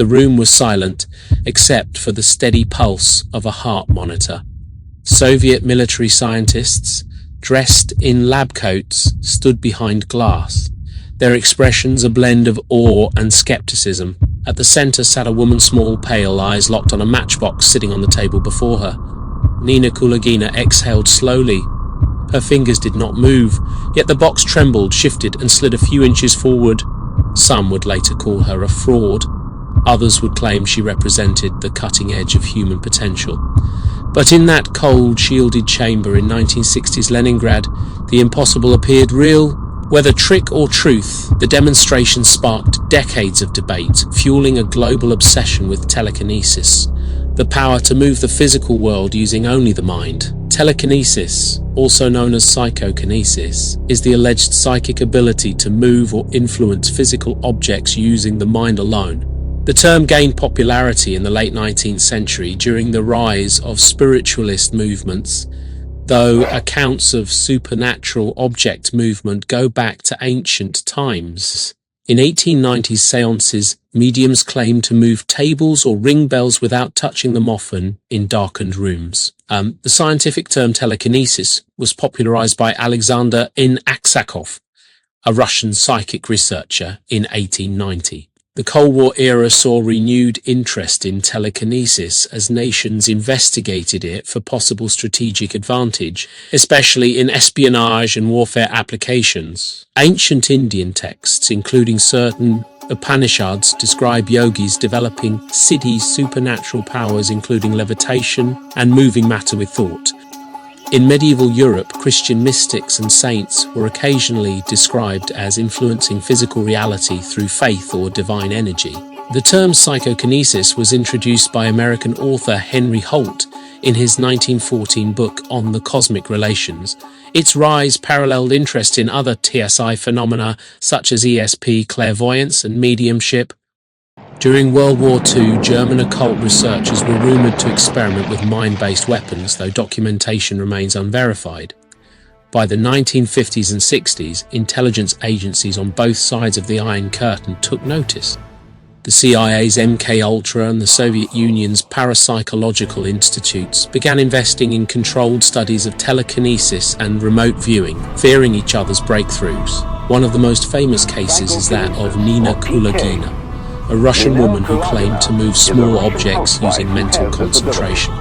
The room was silent, except for the steady pulse of a heart monitor. Soviet military scientists, dressed in lab coats, stood behind glass, their expressions a blend of awe and skepticism. At the center sat a woman, small, pale, eyes locked on a matchbox sitting on the table before her. Nina Kulagina exhaled slowly. Her fingers did not move, yet the box trembled, shifted, and slid a few inches forward. Some would later call her a fraud. Others would claim she represented the cutting edge of human potential. But in that cold, shielded chamber in 1960s Leningrad, the impossible appeared real. Whether trick or truth, the demonstration sparked decades of debate, fueling a global obsession with telekinesis, the power to move the physical world using only the mind. Telekinesis, also known as psychokinesis, is the alleged psychic ability to move or influence physical objects using the mind alone. The term gained popularity in the late 19th century during the rise of spiritualist movements, though accounts of supernatural object movement go back to ancient times. In 1890s seances, mediums claimed to move tables or ring bells without touching them, often in darkened rooms. The scientific term telekinesis was popularized by Alexander N. Aksakov, a Russian psychic researcher, in 1890. The Cold War era saw renewed interest in telekinesis as nations investigated it for possible strategic advantage, especially in espionage and warfare applications. Ancient Indian texts, including certain Upanishads, describe yogis developing siddhis, supernatural powers including levitation and moving matter with thought. In medieval Europe, Christian mystics and saints were occasionally described as influencing physical reality through faith or divine energy. The term psychokinesis was introduced by American author Henry Holt in his 1914 book On the Cosmic Relations. Its rise paralleled interest in other TSI phenomena such as ESP, clairvoyance, and mediumship. During World War II, German occult researchers were rumored to experiment with mind-based weapons, though documentation remains unverified. By the 1950s and 60s, intelligence agencies on both sides of the Iron Curtain took notice. The CIA's MK-Ultra and the Soviet Union's parapsychological institutes began investing in controlled studies of telekinesis and remote viewing, fearing each other's breakthroughs. One of the most famous cases is that of Nina Kulagina, a Russian woman who claimed to move small objects using mental concentration.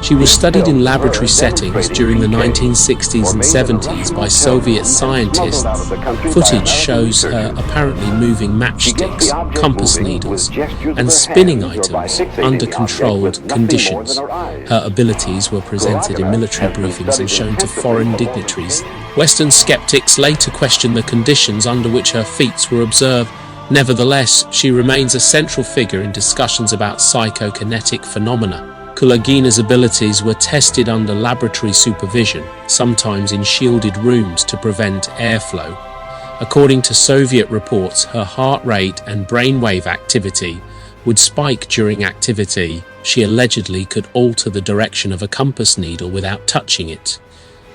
She was studied in laboratory settings during the 1960s and 70s by Soviet scientists. Footage shows her apparently moving matchsticks, compass needles, and spinning items under controlled conditions. Her abilities were presented in military briefings and shown to foreign dignitaries. Western skeptics later questioned the conditions under which her feats were observed. Nevertheless, she remains a central figure in discussions about psychokinetic phenomena. Kulagina's abilities were tested under laboratory supervision, sometimes in shielded rooms to prevent airflow. According to Soviet reports, her heart rate and brainwave activity would spike during activity. She allegedly could alter the direction of a compass needle without touching it,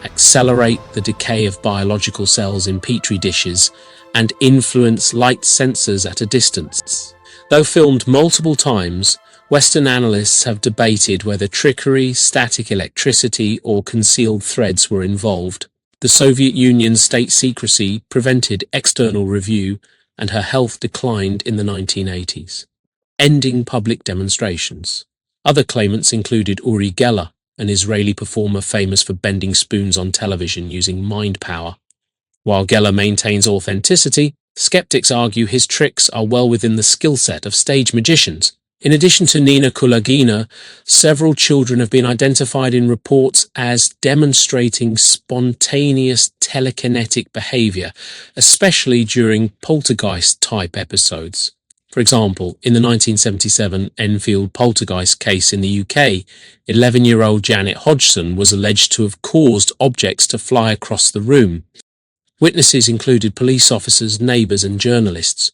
accelerate the decay of biological cells in petri dishes, and influence light sensors at a distance. Though filmed multiple times, Western analysts have debated whether trickery, static electricity, or concealed threads were involved. The Soviet Union's state secrecy prevented external review, and her health declined in the 1980s, ending public demonstrations. Other claimants included Uri Geller, an Israeli performer famous for bending spoons on television using mind power. While Geller maintains authenticity, skeptics argue his tricks are well within the skill set of stage magicians. In addition to Nina Kulagina, several children have been identified in reports as demonstrating spontaneous telekinetic behavior, especially during poltergeist-type episodes. For example, in the 1977 Enfield Poltergeist case in the UK, 11-year-old Janet Hodgson was alleged to have caused objects to fly across the room. Witnesses included police officers, neighbours and journalists.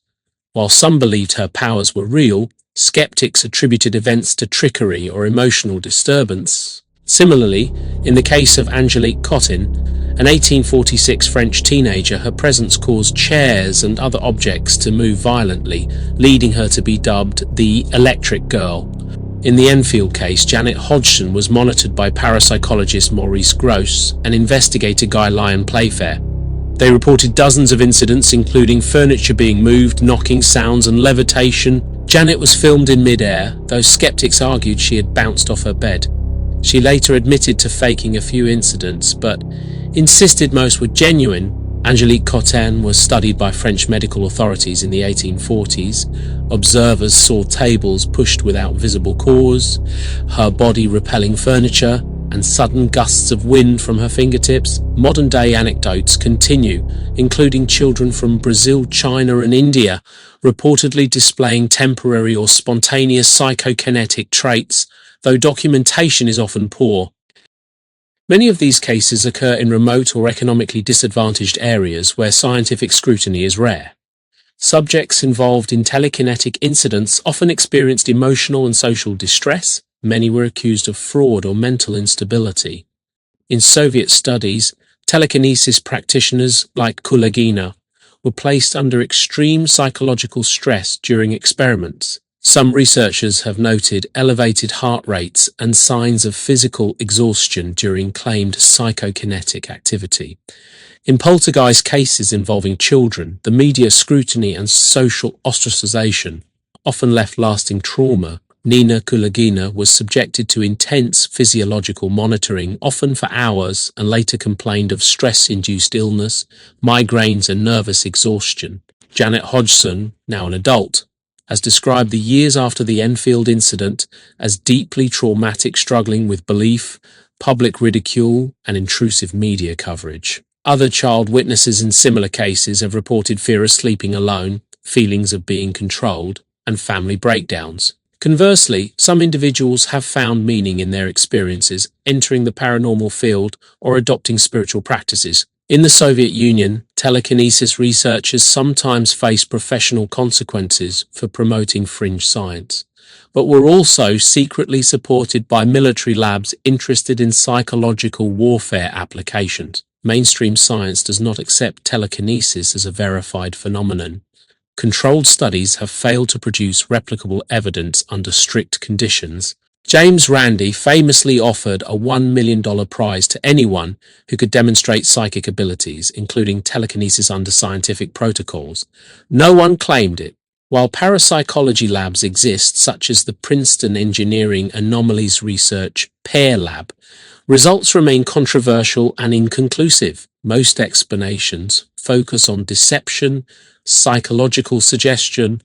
While some believed her powers were real, skeptics attributed events to trickery or emotional disturbance. Similarly, in the case of Angelique Cottin, an 1846 French teenager, her presence caused chairs and other objects to move violently, leading her to be dubbed the Electric Girl. In the Enfield case, Janet Hodgson was monitored by parapsychologist Maurice Grosse and investigator Guy Lyon Playfair. They reported dozens of incidents, including furniture being moved, knocking sounds, and levitation. Janet was filmed in mid-air, though skeptics argued she had bounced off her bed. She later admitted to faking a few incidents, but insisted most were genuine. Angelique Cottin was studied by French medical authorities in the 1840s. Observers saw tables pushed without visible cause, her body repelling furniture, and sudden gusts of wind from her fingertips. Modern-day anecdotes continue, including children from Brazil, China, and India, reportedly displaying temporary or spontaneous psychokinetic traits, though documentation is often poor. Many of these cases occur in remote or economically disadvantaged areas where scientific scrutiny is rare. Subjects involved in telekinetic incidents often experienced emotional and social distress. Many were accused of fraud or mental instability. In Soviet studies, telekinesis practitioners like Kulagina were placed under extreme psychological stress during experiments. Some researchers have noted elevated heart rates and signs of physical exhaustion during claimed psychokinetic activity. In poltergeist cases involving children, the media scrutiny and social ostracization often left lasting trauma. Nina Kulagina was subjected to intense physiological monitoring, often for hours, and later complained of stress-induced illness, migraines, and nervous exhaustion. Janet Hodgson, now an adult, has described the years after the Enfield incident as deeply traumatic, struggling with belief, public ridicule, and intrusive media coverage. Other child witnesses in similar cases have reported fear of sleeping alone, feelings of being controlled, and family breakdowns. Conversely, some individuals have found meaning in their experiences, entering the paranormal field or adopting spiritual practices. In the Soviet Union, telekinesis researchers sometimes faced professional consequences for promoting fringe science, but were also secretly supported by military labs interested in psychological warfare applications. Mainstream science does not accept telekinesis as a verified phenomenon. Controlled studies have failed to produce replicable evidence under strict conditions. James Randi famously offered a $1 million prize to anyone who could demonstrate psychic abilities, including telekinesis under scientific protocols. No one claimed it. While parapsychology labs exist, such as the Princeton Engineering Anomalies Research PEAR lab, results remain controversial and inconclusive. Most explanations focus on deception, psychological suggestion,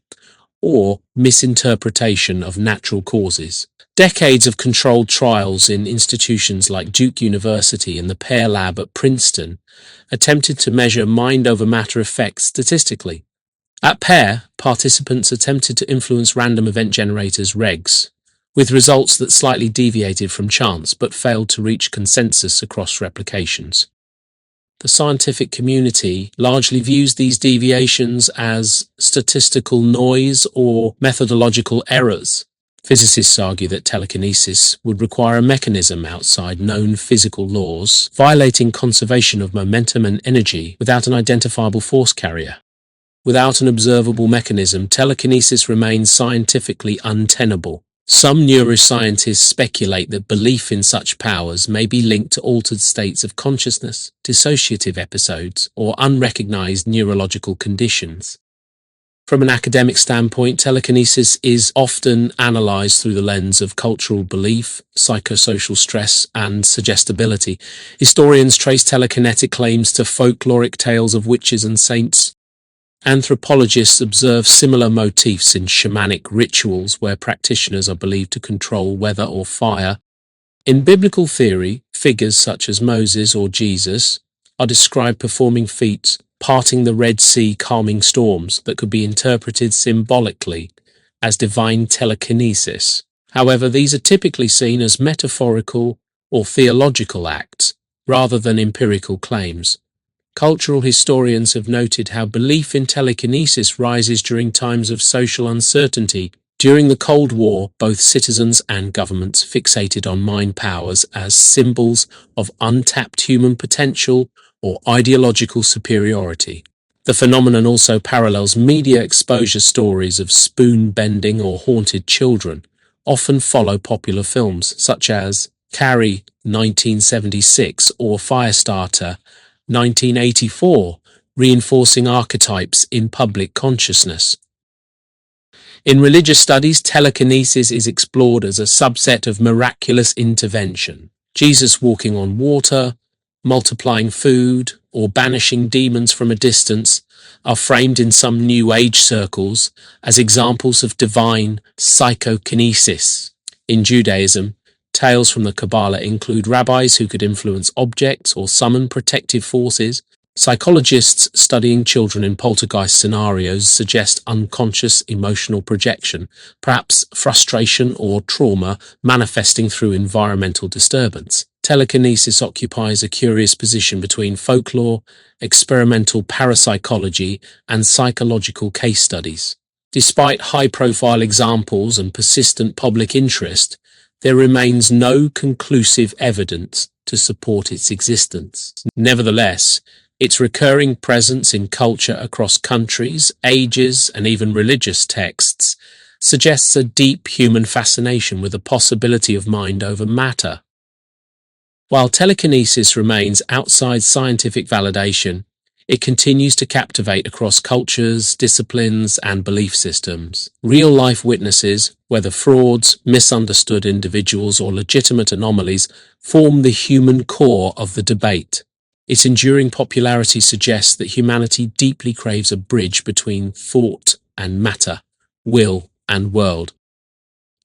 or misinterpretation of natural causes. Decades of controlled trials in institutions like Duke University and the PEAR lab at Princeton attempted to measure mind-over-matter effects statistically. At PEAR, participants attempted to influence random event generators regs, with results that slightly deviated from chance but failed to reach consensus across replications. The scientific community largely views these deviations as statistical noise or methodological errors. Physicists argue that telekinesis would require a mechanism outside known physical laws, violating conservation of momentum and energy without an identifiable force carrier. Without an observable mechanism, telekinesis remains scientifically untenable. Some neuroscientists speculate that belief in such powers may be linked to altered states of consciousness, dissociative episodes, or unrecognized neurological conditions. From an academic standpoint, telekinesis is often analyzed through the lens of cultural belief, psychosocial stress, and suggestibility. Historians trace telekinetic claims to folkloric tales of witches and saints. Anthropologists observe similar motifs in shamanic rituals where practitioners are believed to control weather or fire. In biblical theory, figures such as Moses or Jesus are described performing feats, parting the Red Sea, calming storms, that could be interpreted symbolically as divine telekinesis. However, these are typically seen as metaphorical or theological acts rather than empirical claims. Cultural historians have noted how belief in telekinesis rises during times of social uncertainty During the Cold War, both citizens and governments fixated on mind powers as symbols of untapped human potential or ideological superiority. The phenomenon also parallels media exposure. Stories of spoon-bending or haunted children often follow popular films such as Carrie, 1976, or Firestarter, 1984, reinforcing archetypes in public consciousness. In religious studies, telekinesis is explored as a subset of miraculous intervention. Jesus walking on water, multiplying food, or banishing demons from a distance are framed in some New Age circles as examples of divine psychokinesis. In Judaism, tales from the Kabbalah include rabbis who could influence objects or summon protective forces. Psychologists studying children in poltergeist scenarios suggest unconscious emotional projection, perhaps frustration or trauma manifesting through environmental disturbance. Telekinesis occupies a curious position between folklore, experimental parapsychology, and psychological case studies. Despite high-profile examples and persistent public interest, there remains no conclusive evidence to support its existence. Nevertheless, its recurring presence in culture across countries, ages, and even religious texts suggests a deep human fascination with the possibility of mind over matter. While telekinesis remains outside scientific validation, it continues to captivate across cultures, disciplines, and belief systems. Real-life witnesses, whether frauds, misunderstood individuals, or legitimate anomalies, form the human core of the debate. Its enduring popularity suggests that humanity deeply craves a bridge between thought and matter, will and world.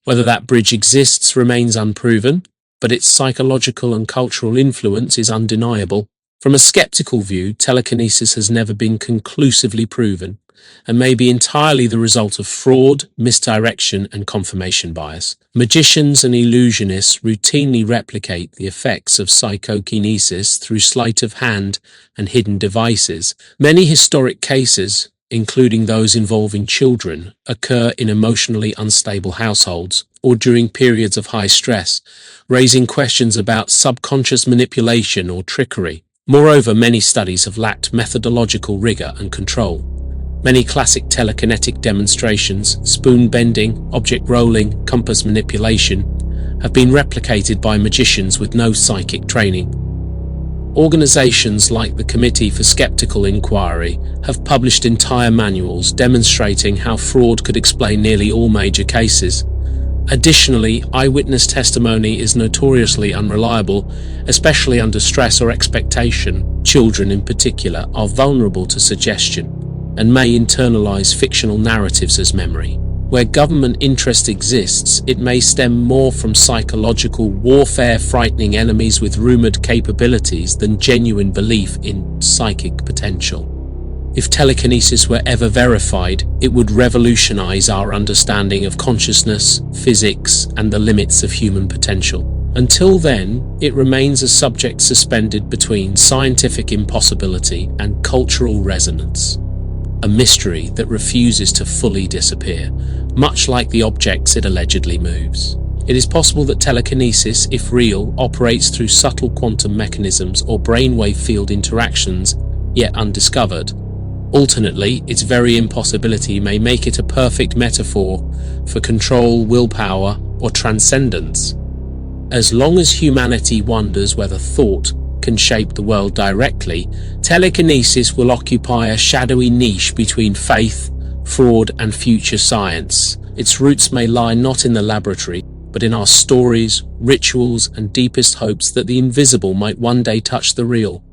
Whether that bridge exists remains unproven, but its psychological and cultural influence is undeniable. From a skeptical view, telekinesis has never been conclusively proven and may be entirely the result of fraud, misdirection, and confirmation bias. Magicians and illusionists routinely replicate the effects of psychokinesis through sleight of hand and hidden devices. Many historic cases, including those involving children, occur in emotionally unstable households or during periods of high stress, raising questions about subconscious manipulation or trickery. Moreover, many studies have lacked methodological rigor and control. Many classic telekinetic demonstrations, spoon bending, object rolling, compass manipulation, have been replicated by magicians with no psychic training. Organizations like the Committee for Skeptical Inquiry have published entire manuals demonstrating how fraud could explain nearly all major cases. Additionally, eyewitness testimony is notoriously unreliable, especially under stress or expectation. Children in particular are vulnerable to suggestion and may internalize fictional narratives as memory. Where government interest exists, it may stem more from psychological warfare, frightening enemies with rumored capabilities, than genuine belief in psychic potential. If telekinesis were ever verified, it would revolutionize our understanding of consciousness, physics, and the limits of human potential. Until then, it remains a subject suspended between scientific impossibility and cultural resonance. A mystery that refuses to fully disappear, much like the objects it allegedly moves. It is possible that telekinesis, if real, operates through subtle quantum mechanisms or brainwave field interactions, yet undiscovered. Alternately, its very impossibility may make it a perfect metaphor for control, willpower, or transcendence. As long as humanity wonders whether thought can shape the world directly, telekinesis will occupy a shadowy niche between faith, fraud, and future science. Its roots may lie not in the laboratory, but in our stories, rituals, and deepest hopes that the invisible might one day touch the real.